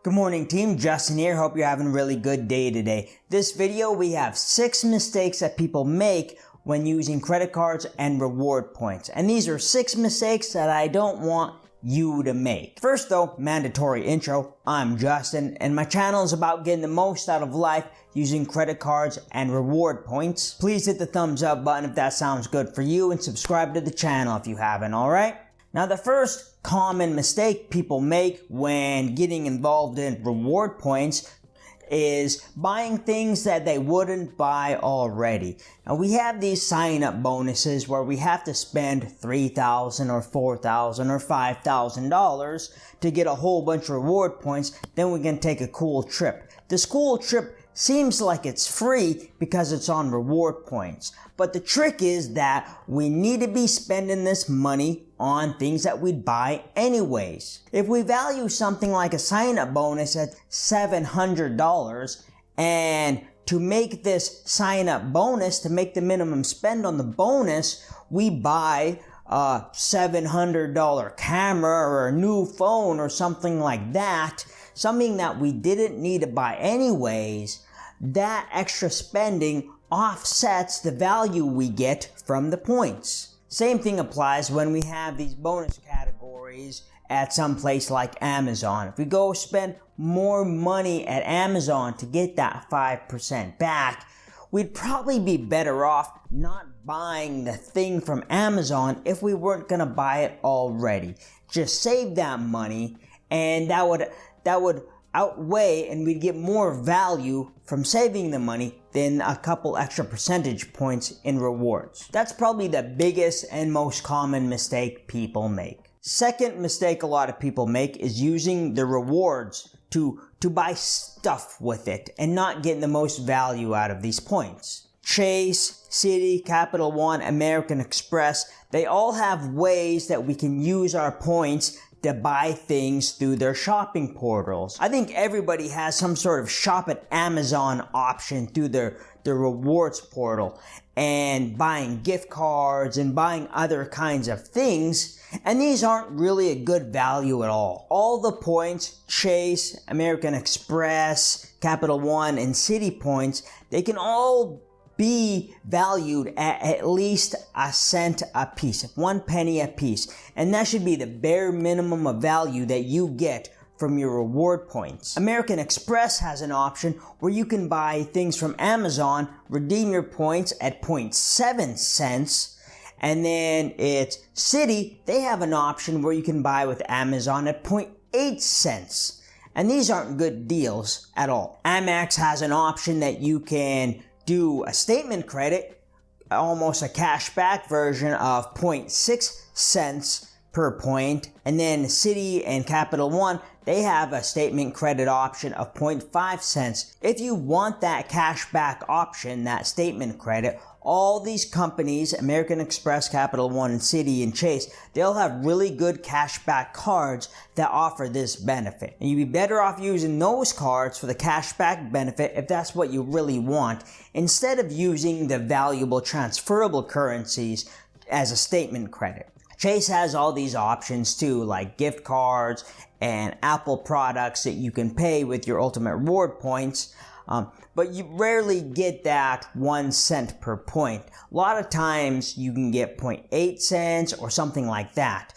Good morning team, Justin here. Hope you're having a really good day today. This video we have 6 mistakes that people make when using credit cards and reward points. And these are 6 mistakes that I don't want you to make. First though, mandatory intro. I'm Justin and my channel is about getting the most out of life using credit cards and reward points. Please hit the thumbs up button if that sounds good for you and subscribe to the channel if you haven't, alright? Now the first common mistake people make when getting involved in reward points is buying things that they wouldn't buy already. Now we have these sign-up bonuses where we have to spend $3,000 or $4,000 or $5,000 to get a whole bunch of reward points, then we can take a cool trip. This cool trip seems like it's free because it's on reward points. But the trick is that we need to be spending this money on things that we'd buy anyways. If we value something like a sign-up bonus at $700 and to make this sign-up bonus, to make the minimum spend on the bonus, we buy a $700 camera or a new phone or something like that, something that we didn't need to buy anyways, that extra spending offsets the value we get from the points. Same thing applies when we have these bonus categories at some place like Amazon. If we go spend more money at Amazon to get that 5% back, we'd probably be better off not buying the thing from Amazon if we weren't gonna buy it already. Just save that money and that would outweigh, and we'd get more value from saving the money than a couple extra percentage points in rewards. That's probably the biggest and most common mistake people make. Second mistake a lot of people make is using the rewards to buy stuff with it and not getting the most value out of these points. Chase, Citi, Capital One, American Express, they all have ways that we can use our points to buy things through their shopping portals. I think everybody has some sort of shop at Amazon option through their rewards portal, and buying gift cards and buying other kinds of things, and these aren't really a good value at all. All the points, Chase, American Express, Capital One, and Citi points, they can all be valued at least a cent a piece, 1 penny a piece. And that should be the bare minimum of value that you get from your reward points. American Express has an option where you can buy things from Amazon, redeem your points at 0.7 cents. And then it's Citi, they have an option where you can buy with Amazon at 0.8 cents. And these aren't good deals at all. Amex has an option that you can do a statement credit, almost a cashback version of 0.6 cents per point. And then Citi and Capital One, they have a statement credit option of 0.5 cents. If you want that cashback option, that statement credit, all these companies, American Express, Capital One, and Citi and Chase, they'll have really good cashback cards that offer this benefit. And you'd be better off using those cards for the cashback benefit if that's what you really want, instead of using the valuable transferable currencies as a statement credit. Chase has all these options too, like gift cards and Apple products that you can pay with your ultimate reward points. But you rarely get that 1 cent per point. A lot of times you can get 0.8 cents or something like that.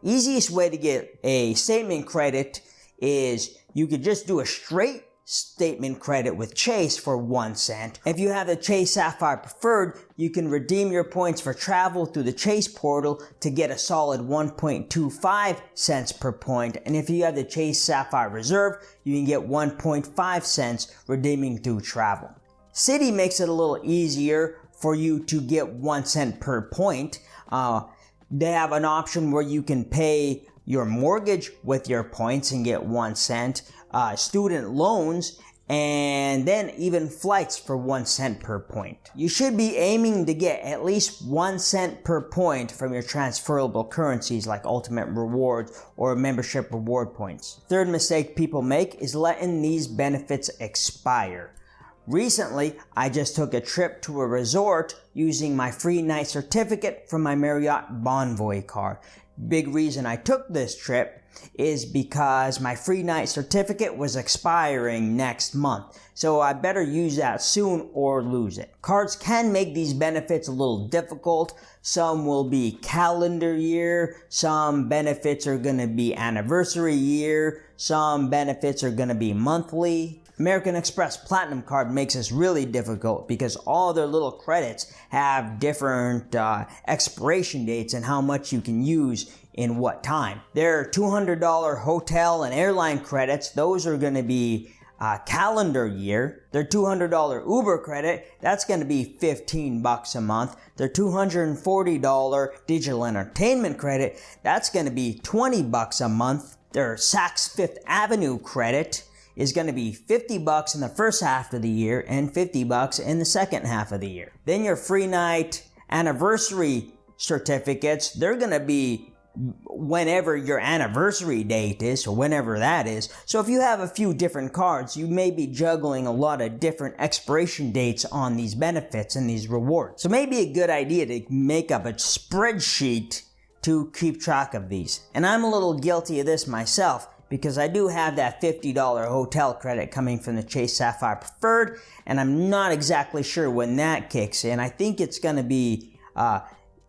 Easiest way to get a statement credit is you could just do a straight statement credit with Chase for 1 cent. If you have the Chase Sapphire Preferred, you can redeem your points for travel through the Chase portal to get a solid 1.25 cents per point. And if you have the Chase Sapphire Reserve, you can get 1.5 cents redeeming through travel. Citi makes it a little easier for you to get 1 cent per point. They have an option where you can pay your mortgage with your points and get 1 cent, student loans, and then even flights for 1 cent per point. You should be aiming to get at least 1 cent per point from your transferable currencies like Ultimate Rewards or membership reward points. Third mistake people make is letting these benefits expire. Recently, I just took a trip to a resort using my free night certificate from my Marriott Bonvoy card. big reason I took this trip is because my free night certificate was expiring next month. So I better use that soon or lose it. Cards can make these benefits a little difficult. Some will be calendar year, some benefits are going to be anniversary year, some benefits are going to be monthly. American Express Platinum Card makes this really difficult because all their little credits have different expiration dates and how much you can use in what time. Their $200 hotel and airline credits, those are going to be calendar year. Their $200 Uber credit, that's going to be $15 a month. Their $240 digital entertainment credit, that's going to be $20 a month. Their Saks Fifth Avenue credit is going to be $50 in the first half of the year and $50 in the second half of the year. Then your free night anniversary certificates, they're going to be whenever your anniversary date is, or whenever that is. So if you have a few different cards, you may be juggling a lot of different expiration dates on these benefits and these rewards. So maybe a good idea to make up a spreadsheet to keep track of these. And I'm a little guilty of this myself, because I do have that $50 hotel credit coming from the Chase Sapphire Preferred, and I'm not exactly sure when that kicks in. I think it's going to be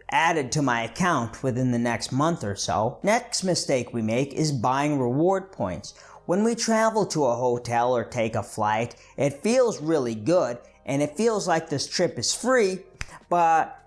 added to my account within the next month or so. Next mistake we make is buying reward points. When we travel to a hotel or take a flight, it feels really good, and it feels like this trip is free, but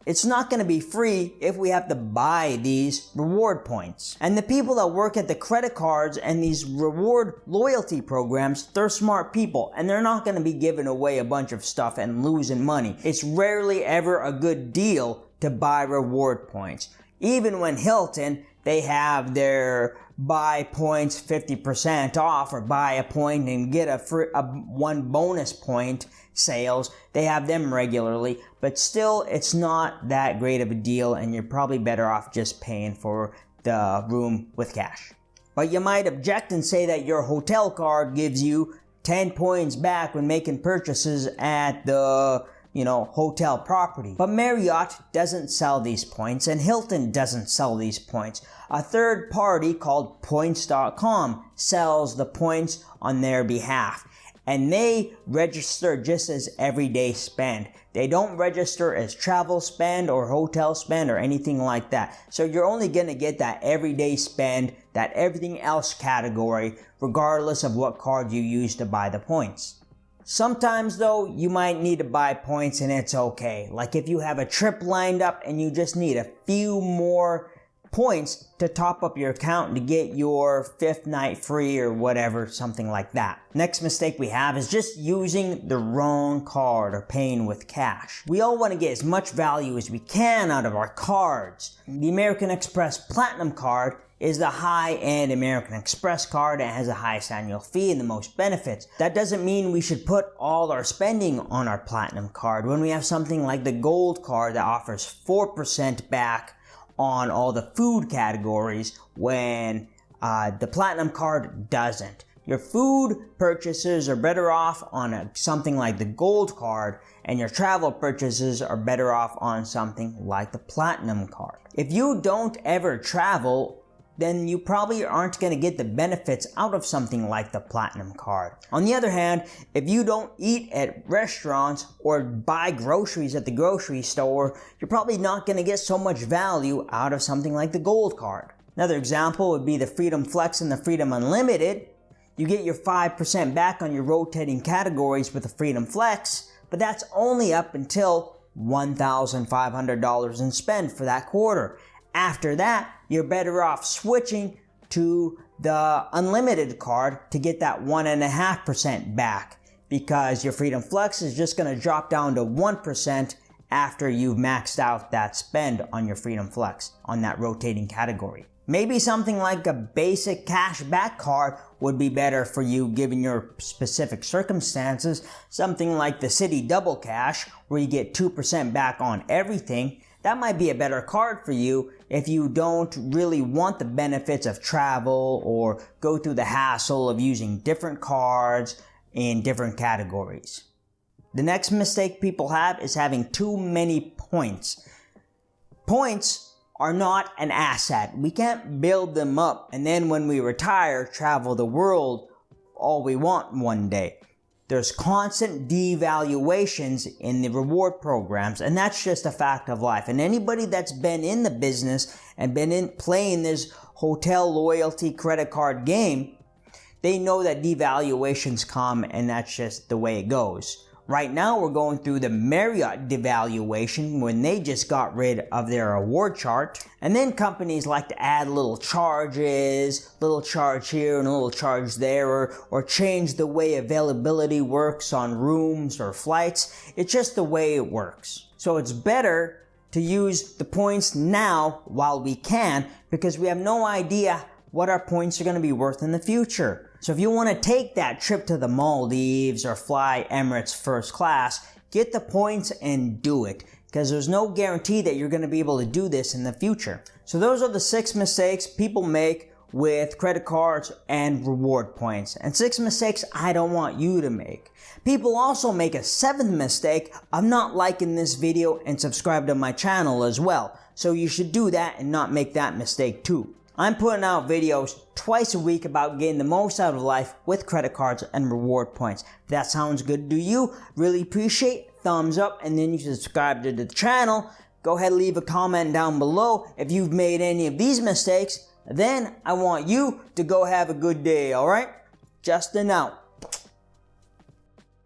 it's not going to be free if we have to buy these reward points. And the people that work at the credit cards and these reward loyalty programs, they're smart people, and they're not going to be giving away a bunch of stuff and losing money. It's rarely ever a good deal to buy reward points. Even when Hilton, they have their buy points 50% off, or buy a point and get a one bonus point sales. They have them regularly, but still it's not that great of a deal, and you're probably better off just paying for the room with cash. But you might object and say that your hotel card gives you 10 points back when making purchases at the hotel property. But Marriott doesn't sell these points, and Hilton doesn't sell these points. A third party called Points.com sells the points on their behalf, and they register just as everyday spend. They don't register as travel spend or hotel spend or anything like that. So you're only going to get that everyday spend, that everything else category, regardless of what card you use to buy the points. Sometimes though, you might need to buy points and it's okay. Like if you have a trip lined up and you just need a few more points to top up your account to get your fifth night free or whatever, something like that. Next mistake we have is just using the wrong card or paying with cash. We all want to get as much value as we can out of our cards. The American Express Platinum Card is the high-end American Express card and has the highest annual fee and the most benefits. That doesn't mean we should put all our spending on our Platinum card when we have something like the Gold card that offers 4% back on all the food categories when the Platinum card doesn't. Your food purchases are better off on something like the Gold card, and your travel purchases are better off on something like the Platinum card. If you don't ever travel, then you probably aren't going to get the benefits out of something like the Platinum card. On the other hand, if you don't eat at restaurants or buy groceries at the grocery store, you're probably not going to get so much value out of something like the Gold card. Another example would be the Freedom Flex and the Freedom Unlimited. You get your 5% back on your rotating categories with the Freedom Flex, but that's only up until $1,500 in spend for that quarter. After that, you're better off switching to the Unlimited card to get that 1.5% back, because your Freedom Flex is just going to drop down to 1% after you've maxed out that spend on your Freedom Flex on that rotating category. Maybe something like a basic cash back card would be better for you given your specific circumstances. Something like the City Double Cash, where you get 2% back on everything. That might be a better card for you if you don't really want the benefits of travel or go through the hassle of using different cards in different categories. The next mistake people have is having too many points. Points are not an asset. We can't build them up and then when we retire, travel the world all we want one day. There's constant devaluations in the reward programs, and that's just a fact of life. And anybody that's been in the business and been playing this hotel loyalty credit card game, they know that devaluations come, and that's just the way it goes. Right now, we're going through the Marriott devaluation when they just got rid of their award chart. And then companies like to add little charges, little charge here and a little charge there, or change the way availability works on rooms or flights. It's just the way it works. So it's better to use the points now while we can, because we have no idea what our points are going to be worth in the future. So if you want to take that trip to the Maldives or fly Emirates first class, get the points and do it, because there's no guarantee that you're going to be able to do this in the future. So those are the 6 mistakes people make with credit cards and reward points, and 6 mistakes I don't want you to make. People also make a 7th mistake of not liking this video and subscribe to my channel as well. So you should do that and not make that mistake too. I'm putting out videos twice a week about getting the most out of life with credit cards and reward points. If that sounds good to you, really appreciate thumbs up, and then you subscribe to the channel. Go ahead and leave a comment down below if you've made any of these mistakes. Then I want you to go have a good day, alright? Justin out.